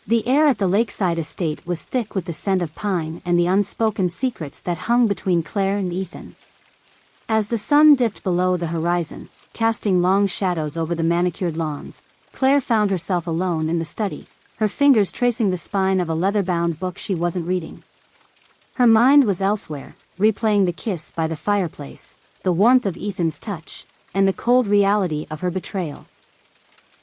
The air at the lakeside estate was thick with the scent of pine and the unspoken secrets that hung between Claire and Ethan. As the sun dipped below the horizon, casting long shadows over the manicured lawns, Claire found herself alone in the study, her fingers tracing the spine of a leather-bound book she wasn't reading. Her mind was elsewhere, replaying the kiss by the fireplace, the warmth of Ethan's touch, and the cold reality of her betrayal.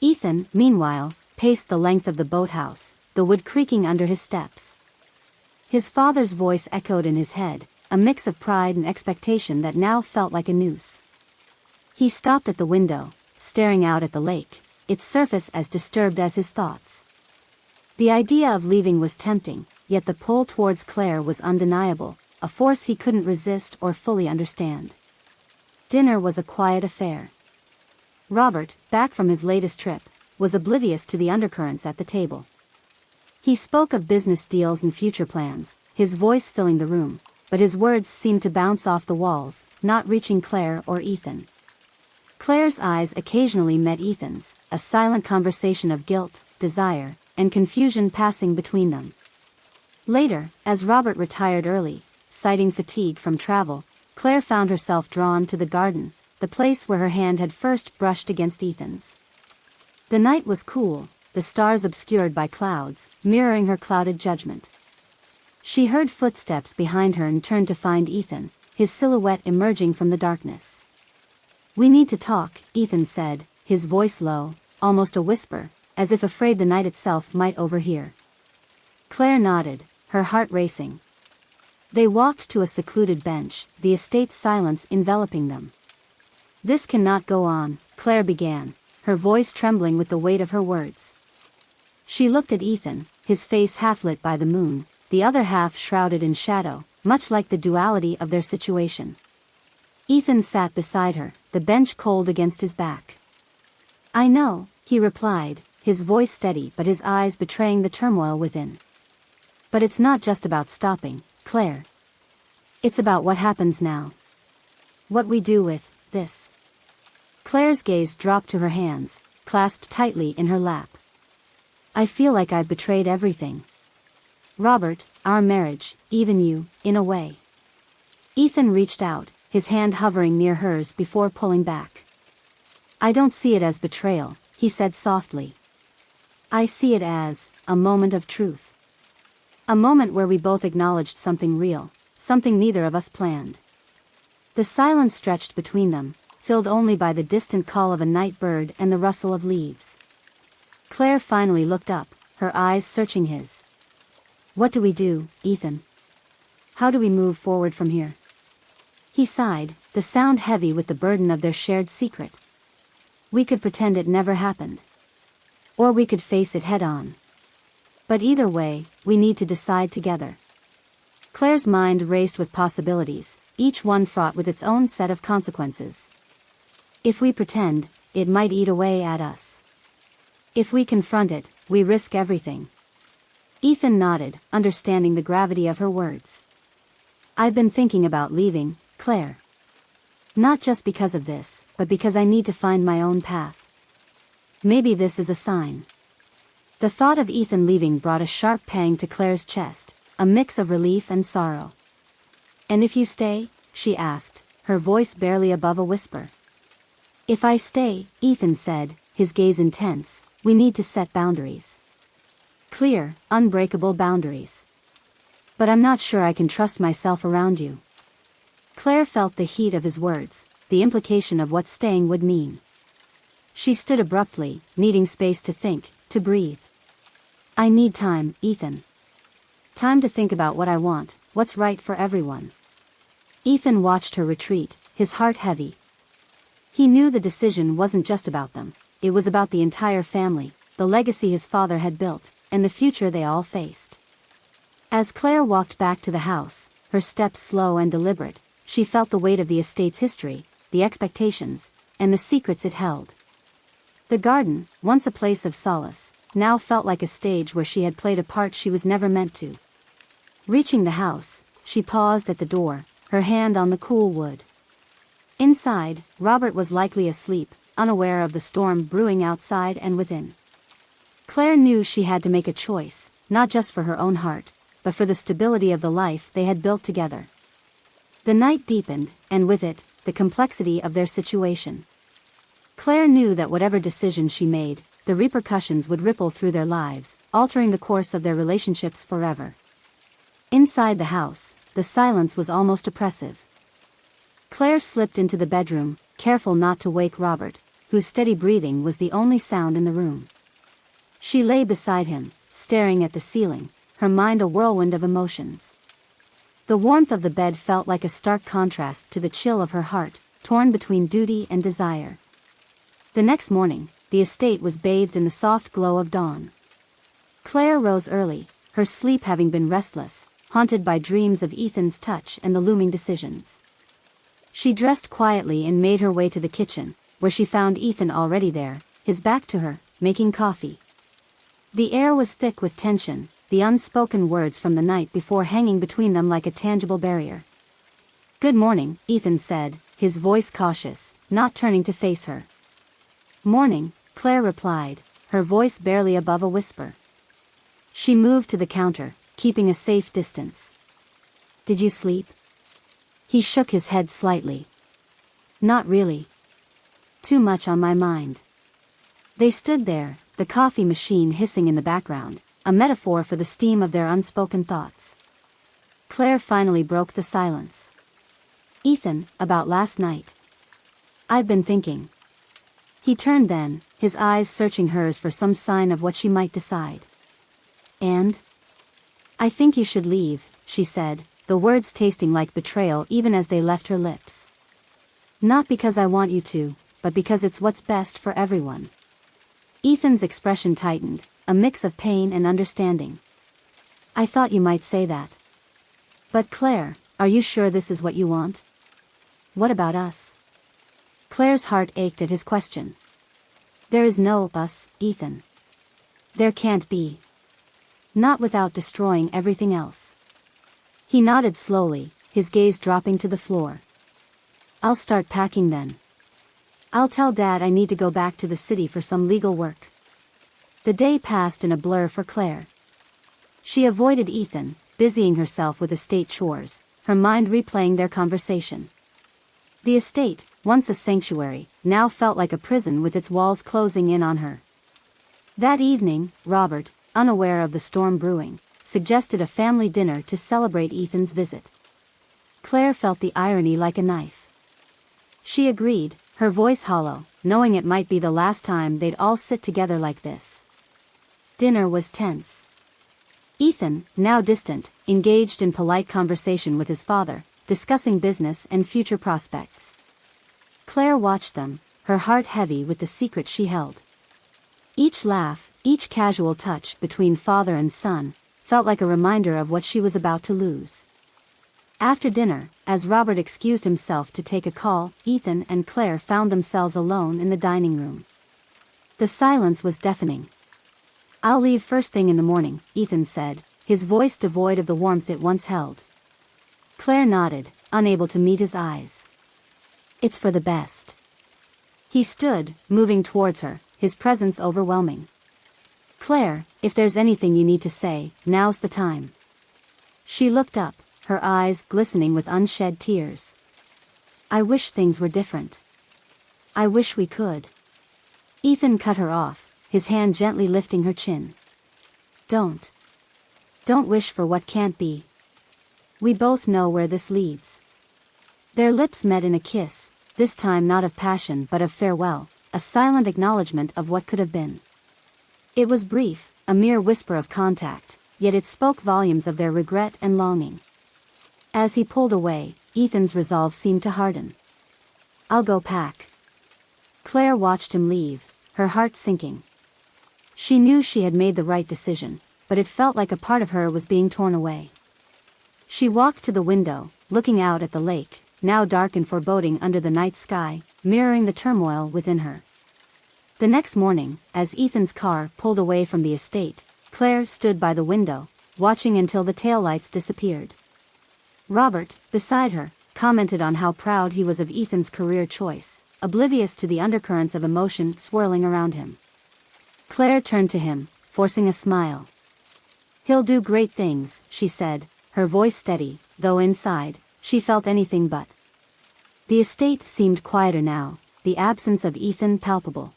Ethan, meanwhile, paced the length of the boathouse, the wood creaking under his steps. His father's voice echoed in his head, a mix of pride and expectation that now felt like a noose. He stopped at the window, staring out at the lake, its surface as disturbed as his thoughts. The idea of leaving was tempting, yet the pull towards Claire was undeniable, a force he couldn't resist or fully understand. Dinner was a quiet affair. Robert, back from his latest trip, was oblivious to the undercurrents at the table. He spoke of business deals and future plans, his voice filling the room, but his words seemed to bounce off the walls, not reaching Claire or Ethan. Claire's eyes occasionally met Ethan's, a silent conversation of guilt, desire, and confusion passing between them. Later, as Robert retired early, citing fatigue from travel, Claire found herself drawn to the garden, the place where her hand had first brushed against Ethan's. The night was cool, the stars obscured by clouds, mirroring her clouded judgment. She heard footsteps behind her and turned to find Ethan, his silhouette emerging from the darkness. "We need to talk," Ethan said, his voice low, almost a whisper, as if afraid the night itself might overhear. Claire nodded, her heart racing. They walked to a secluded bench, the estate's silence enveloping them. "This cannot go on," Claire began, her voice trembling with the weight of her words. She looked at Ethan, his face half lit by the moon, the other half shrouded in shadow, much like the duality of their situation. Ethan sat beside her, the bench cold against his back. "I know," he replied, his voice steady but his eyes betraying the turmoil within. "But it's not just about stopping, Claire. It's about what happens now. What we do with this." Claire's gaze dropped to her hands, clasped tightly in her lap. "I feel like I've betrayed everything. Robert, our marriage, even you, in a way." Ethan reached out, his hand hovering near hers before pulling back. "I don't see it as betrayal," he said softly. "I see it as a moment of truth. A moment where we both acknowledged something real, something neither of us planned." The silence stretched between them, filled only by the distant call of a night bird and the rustle of leaves. Claire finally looked up, her eyes searching his. "What do we do, Ethan? How do we move forward from here?" He sighed, the sound heavy with the burden of their shared secret. "We could pretend it never happened. Or we could face it head-on. But either way, we need to decide together." Claire's mind raced with possibilities, each one fraught with its own set of consequences. If we pretend, it might eat away at us. If we confront it, we risk everything. Ethan nodded, understanding the gravity of her words. "I've been thinking about leaving, Claire. Not just because of this, but because I need to find my own path. Maybe this is a sign." The thought of Ethan leaving brought a sharp pang to Claire's chest, a mix of relief and sorrow. "And if you stay?" she asked, her voice barely above a whisper. "If I stay," Ethan said, his gaze intense, "we need to set boundaries. Clear, unbreakable boundaries. But I'm not sure I can trust myself around you." Claire felt the heat of his words, the implication of what staying would mean. She stood abruptly, needing space to think, to breathe. "I need time, Ethan. Time to think about what I want, what's right for everyone." Ethan watched her retreat, his heart heavy. He knew the decision wasn't just about them, it was about the entire family, the legacy his father had built, and the future they all faced. As Claire walked back to the house, her steps slow and deliberate, she felt the weight of the estate's history, the expectations, and the secrets it held. The garden, once a place of solace, now felt like a stage where she had played a part she was never meant to. Reaching the house, she paused at the door, her hand on the cool wood. Inside, Robert was likely asleep, unaware of the storm brewing outside and within. Claire knew she had to make a choice, not just for her own heart, but for the stability of the life they had built together. The night deepened, and with it, the complexity of their situation. Claire knew that whatever decision she made, the repercussions would ripple through their lives, altering the course of their relationships forever. Inside the house, the silence was almost oppressive. Claire slipped into the bedroom, careful not to wake Robert, whose steady breathing was the only sound in the room. She lay beside him, staring at the ceiling, her mind a whirlwind of emotions. The warmth of the bed felt like a stark contrast to the chill of her heart, torn between duty and desire. The next morning, the estate was bathed in the soft glow of dawn. Claire rose early, her sleep having been restless, haunted by dreams of Ethan's touch and the looming decisions. She dressed quietly and made her way to the kitchen, where she found Ethan already there, his back to her, making coffee. The air was thick with tension, the unspoken words from the night before hanging between them like a tangible barrier. "Good morning," Ethan said, his voice cautious, not turning to face her. "Morning," Claire replied, her voice barely above a whisper. She moved to the counter, keeping a safe distance. "Did you sleep?" He shook his head slightly. "Not really. Too much on my mind." They stood there, the coffee machine hissing in the background, a metaphor for the steam of their unspoken thoughts. Claire finally broke the silence. "Ethan, about last night. I've been thinking." He turned then, his eyes searching hers for some sign of what she might decide. "And? I think you should leave," she said, the words tasting like betrayal even as they left her lips. "Not because I want you to, but because it's what's best for everyone." Ethan's expression tightened, a mix of pain and understanding. "I thought you might say that. But Claire, are you sure this is what you want? What about us?" Claire's heart ached at his question. "There is no us, Ethan. There can't be. Not without destroying everything else." He nodded slowly, his gaze dropping to the floor. "I'll start packing then. I'll tell Dad I need to go back to the city for some legal work." The day passed in a blur for Claire. She avoided Ethan, busying herself with estate chores, her mind replaying their conversation. The estate, once a sanctuary, now felt like a prison with its walls closing in on her. That evening, Robert, unaware of the storm brewing, suggested a family dinner to celebrate Ethan's visit. Claire felt the irony like a knife. She agreed, her voice hollow, knowing it might be the last time they'd all sit together like this. Dinner was tense. Ethan, now distant, engaged in polite conversation with his father, discussing business and future prospects. Claire watched them, her heart heavy with the secret she held. Each laugh, each casual touch between father and son, felt like a reminder of what she was about to lose. After dinner, as Robert excused himself to take a call, Ethan and Claire found themselves alone in the dining room. The silence was deafening. "I'll leave first thing in the morning," Ethan said, his voice devoid of the warmth it once held. Claire nodded, unable to meet his eyes. "It's for the best." He stood, moving towards her, his presence overwhelming. "Claire, if there's anything you need to say, now's the time." She looked up, her eyes glistening with unshed tears. "I wish things were different. I wish we could." Ethan cut her off, his hand gently lifting her chin. Don't wish for what can't be. We both know where this leads." Their lips met in a kiss, this time not of passion but of farewell, a silent acknowledgement of what could have been. It was brief, a mere whisper of contact, yet it spoke volumes of their regret and longing. As he pulled away, Ethan's resolve seemed to harden. "I'll go pack." Claire watched him leave, her heart sinking. She knew she had made the right decision, but it felt like a part of her was being torn away. She walked to the window, looking out at the lake, now dark and foreboding under the night sky, mirroring the turmoil within her. The next morning, as Ethan's car pulled away from the estate, Claire stood by the window, watching until the taillights disappeared. Robert, beside her, commented on how proud he was of Ethan's career choice, oblivious to the undercurrents of emotion swirling around him. Claire turned to him, forcing a smile. "He'll do great things," she said, her voice steady, though inside, she felt anything but. The estate seemed quieter now, the absence of Ethan palpable.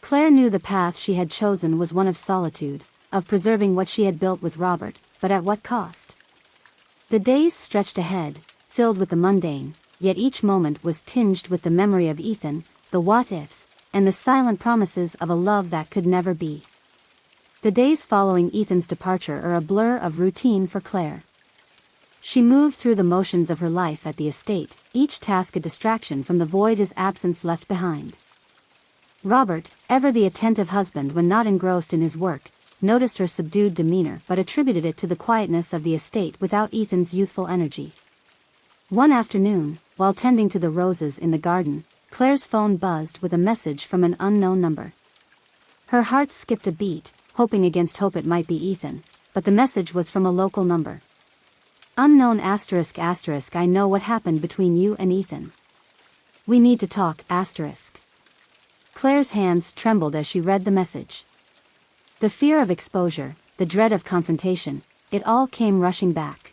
Claire knew the path she had chosen was one of solitude, of preserving what she had built with Robert, but at what cost? The days stretched ahead, filled with the mundane, yet each moment was tinged with the memory of Ethan, the what-ifs, and the silent promises of a love that could never be. The days following Ethan's departure are a blur of routine for Claire. She moved through the motions of her life at the estate, each task a distraction from the void his absence left behind. Robert, ever the attentive husband when not engrossed in his work, noticed her subdued demeanor but attributed it to the quietness of the estate without Ethan's youthful energy. One afternoon, while tending to the roses in the garden, Claire's phone buzzed with a message from an unknown number. Her heart skipped a beat, hoping against hope it might be Ethan, but the message was from a local number. Unknown ****, I know what happened between you and Ethan. We need to talk ****. Claire's hands trembled as she read the message. The fear of exposure, the dread of confrontation, it all came rushing back.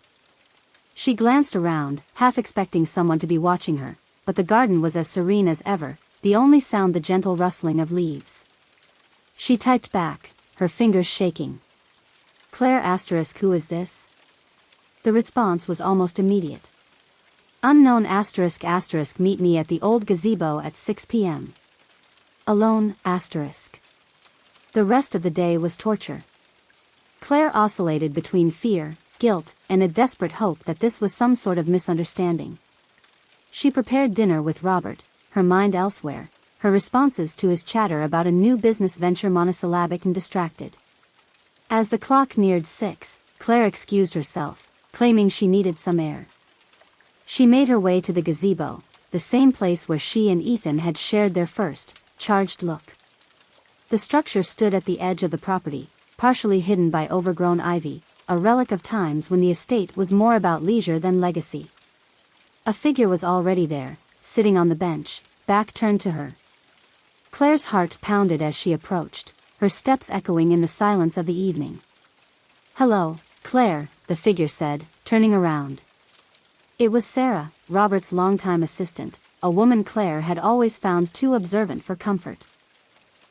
She glanced around, half expecting someone to be watching her, but the garden was as serene as ever, the only sound the gentle rustling of leaves. She typed back, her fingers shaking. Claire ***, who is this? The response was almost immediate. Unknown ***, meet me at the old gazebo at 6 p.m. Alone ***. The rest of the day was torture. Claire oscillated between fear, guilt, and a desperate hope that this was some sort of misunderstanding. She prepared dinner with Robert, her mind elsewhere, her responses to his chatter about a new business venture monosyllabic and distracted. As the clock neared 6, Claire excused herself, claiming she needed some air. She made her way to the gazebo, the same place where she and Ethan had shared their first, charged look. The structure stood at the edge of the property, partially hidden by overgrown ivy, a relic of times when the estate was more about leisure than legacy. A figure was already there, sitting on the bench, back turned to her. Claire's heart pounded as she approached, her steps echoing in the silence of the evening. "Hello, Claire," the figure said, turning around. It was Sarah, Robert's longtime assistant, a woman Claire had always found too observant for comfort.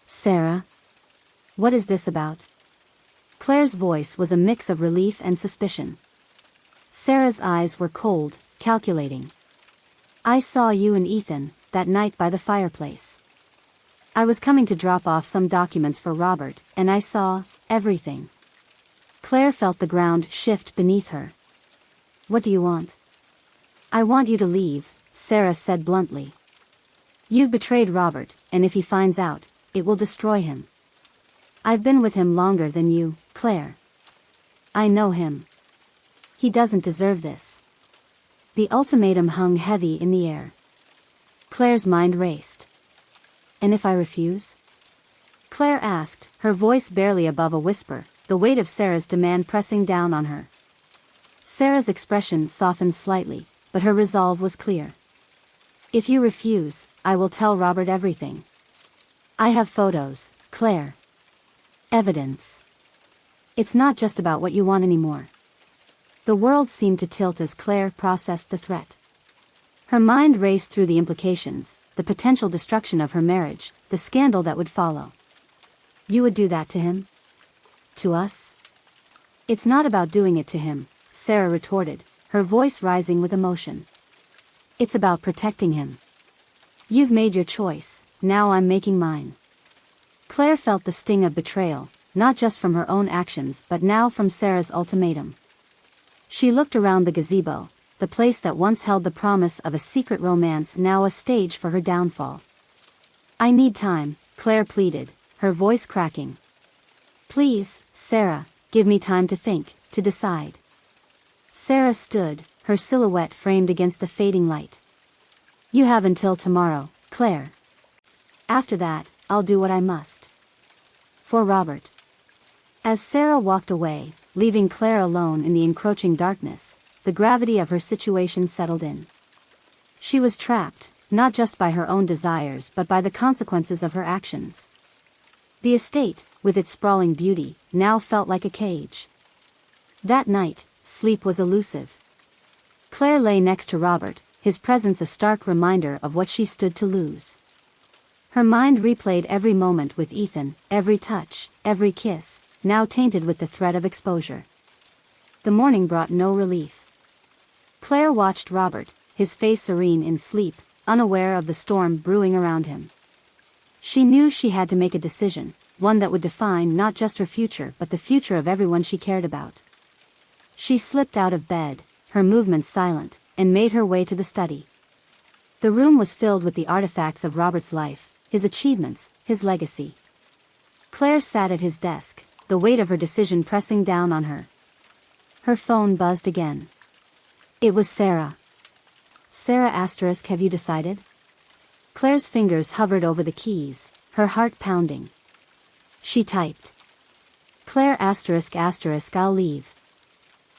"Sarah? What is this about?" Claire's voice was a mix of relief and suspicion. Sarah's eyes were cold, calculating. "I saw you and Ethan, that night by the fireplace. I was coming to drop off some documents for Robert, and I saw everything." Claire felt the ground shift beneath her. "What do you want?" "I want you to leave," Sarah said bluntly. "You've betrayed Robert, and if he finds out, it will destroy him. I've been with him longer than you, Claire. I know him. He doesn't deserve this." The ultimatum hung heavy in the air. Claire's mind raced. "And if I refuse?" Claire asked, her voice barely above a whisper, the weight of Sarah's demand pressing down on her. Sarah's expression softened slightly, but her resolve was clear. "If you refuse, I will tell Robert everything. I have photos, Claire. Evidence. It's not just about what you want anymore." The world seemed to tilt as Claire processed the threat. Her mind raced through the implications, the potential destruction of her marriage, the scandal that would follow. "You would do that to him? To us?" "It's not about doing it to him," Sarah retorted, her voice rising with emotion. "It's about protecting him. You've made your choice, now I'm making mine." Claire felt the sting of betrayal, not just from her own actions but now from Sarah's ultimatum. She looked around the gazebo, the place that once held the promise of a secret romance now a stage for her downfall. "I need time," Claire pleaded, her voice cracking. "Please, Sarah, give me time to think, to decide." Sarah stood, her silhouette framed against the fading light. "You have until tomorrow, Claire. After that, I'll do what I must. For Robert." As Sarah walked away, leaving Claire alone in the encroaching darkness, the gravity of her situation settled in. She was trapped, not just by her own desires but by the consequences of her actions. The estate, with its sprawling beauty, now felt like a cage. That night, sleep was elusive. Claire lay next to Robert, his presence a stark reminder of what she stood to lose. Her mind replayed every moment with Ethan, every touch, every kiss, now tainted with the threat of exposure. The morning brought no relief. Claire watched Robert, his face serene in sleep, unaware of the storm brewing around him. She knew she had to make a decision, one that would define not just her future but the future of everyone she cared about. She slipped out of bed, her movements silent, and made her way to the study. The room was filled with the artifacts of Robert's life, his achievements, his legacy. Claire sat at his desk, the weight of her decision pressing down on her. Her phone buzzed again. It was Sarah. Sarah asterisk, have you decided? Claire's fingers hovered over the keys, her heart pounding. She typed. Claire asterisk asterisk, I'll leave.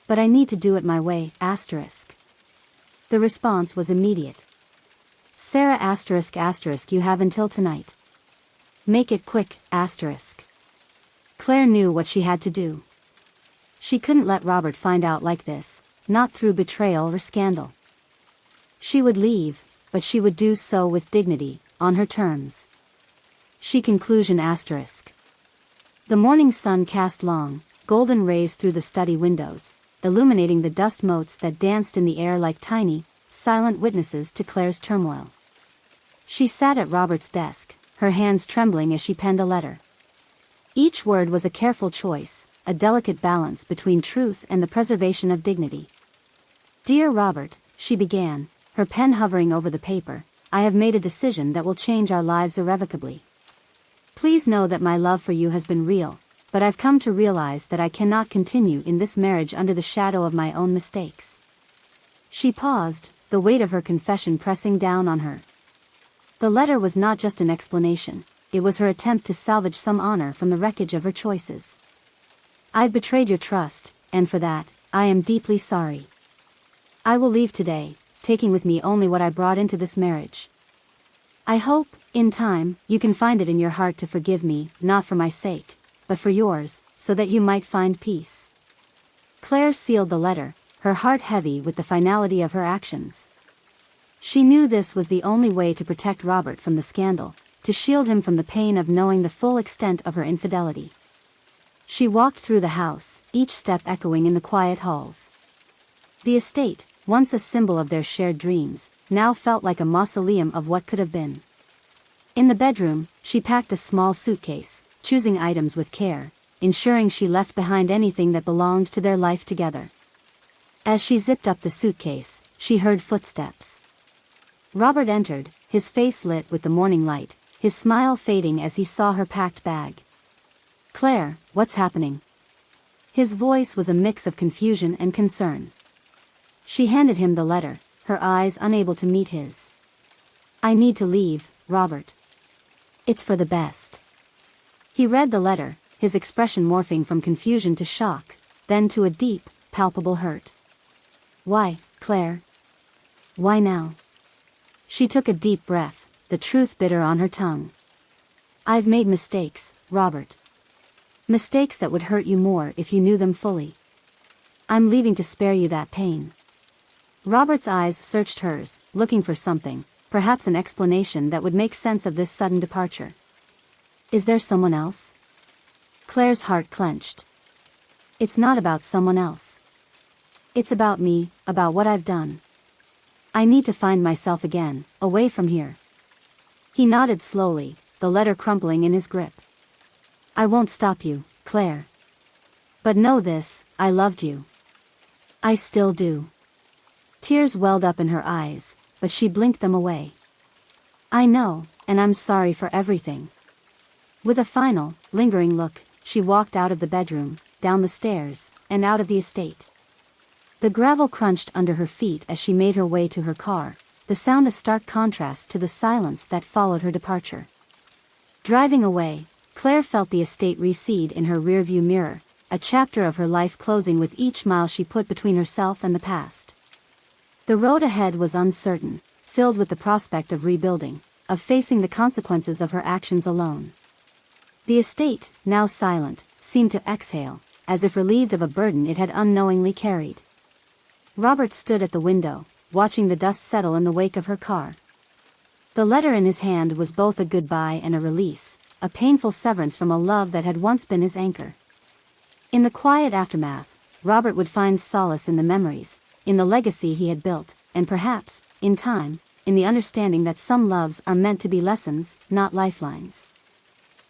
But I need to do it my way, asterisk. The response was immediate. Sarah asterisk asterisk, you have until tonight. Make it quick, asterisk. Claire knew what she had to do. She couldn't let Robert find out like this, not through betrayal or scandal. She would leave, but she would do so with dignity, on her terms. She conclusion asterisk. The morning sun cast long, golden rays through the study windows, illuminating the dust motes that danced in the air like tiny, silent witnesses to Claire's turmoil. She sat at Robert's desk, her hands trembling as she penned a letter. Each word was a careful choice, a delicate balance between truth and the preservation of dignity. Dear Robert, she began, her pen hovering over the paper, I have made a decision that will change our lives irrevocably. Please know that my love for you has been real, but I've come to realize that I cannot continue in this marriage under the shadow of my own mistakes. She paused, the weight of her confession pressing down on her. The letter was not just an explanation, it was her attempt to salvage some honor from the wreckage of her choices. I've betrayed your trust, and for that, I am deeply sorry. I will leave today, taking with me only what I brought into this marriage. I hope, in time, you can find it in your heart to forgive me, not for my sake, but for yours, so that you might find peace. Claire sealed the letter, her heart heavy with the finality of her actions. She knew this was the only way to protect Robert from the scandal, to shield him from the pain of knowing the full extent of her infidelity. She walked through the house, each step echoing in the quiet halls. The estate, once a symbol of their shared dreams, now felt like a mausoleum of what could have been. In the bedroom, she packed a small suitcase, choosing items with care, ensuring she left behind anything that belonged to their life together. As she zipped up the suitcase, she heard footsteps. Robert entered, his face lit with the morning light, his smile fading as he saw her packed bag. Claire, what's happening? His voice was a mix of confusion and concern. She handed him the letter, her eyes unable to meet his. I need to leave, Robert. It's for the best. He read the letter, his expression morphing from confusion to shock, then to a deep, palpable hurt. Why, Claire? Why now? She took a deep breath, the truth bitter on her tongue. I've made mistakes, Robert. Mistakes that would hurt you more if you knew them fully. I'm leaving to spare you that pain. Robert's eyes searched hers, looking for something, perhaps an explanation that would make sense of this sudden departure. Is there someone else? Claire's heart clenched. It's not about someone else. It's about me, about what I've done. I need to find myself again, away from here. He nodded slowly, the letter crumpling in his grip. I won't stop you, Claire. But know this, I loved you. I still do. Tears welled up in her eyes, but she blinked them away. I know, and I'm sorry for everything. With a final, lingering look, she walked out of the bedroom, down the stairs, and out of the estate. The gravel crunched under her feet as she made her way to her car, the sound a stark contrast to the silence that followed her departure. Driving away, Claire felt the estate recede in her rearview mirror, a chapter of her life closing with each mile she put between herself and the past. The road ahead was uncertain, filled with the prospect of rebuilding, of facing the consequences of her actions alone. The estate, now silent, seemed to exhale, as if relieved of a burden it had unknowingly carried. Robert stood at the window, watching the dust settle in the wake of her car. The letter in his hand was both a goodbye and a release, a painful severance from a love that had once been his anchor. In the quiet aftermath, Robert would find solace in the memories, in the legacy he had built, and perhaps, in time, in the understanding that some loves are meant to be lessons, not lifelines.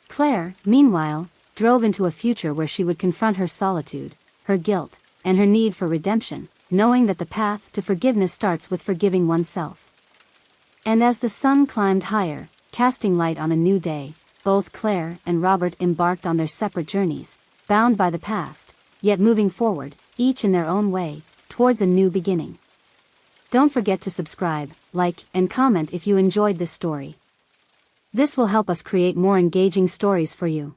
Claire, meanwhile, drove into a future where she would confront her solitude, her guilt, and her need for redemption, knowing that the path to forgiveness starts with forgiving oneself. And as the sun climbed higher, casting light on a new day, both Claire and Robert embarked on their separate journeys, bound by the past, yet moving forward, each in their own way, towards a new beginning. Don't forget to subscribe, like, and comment if you enjoyed this story. This will help us create more engaging stories for you.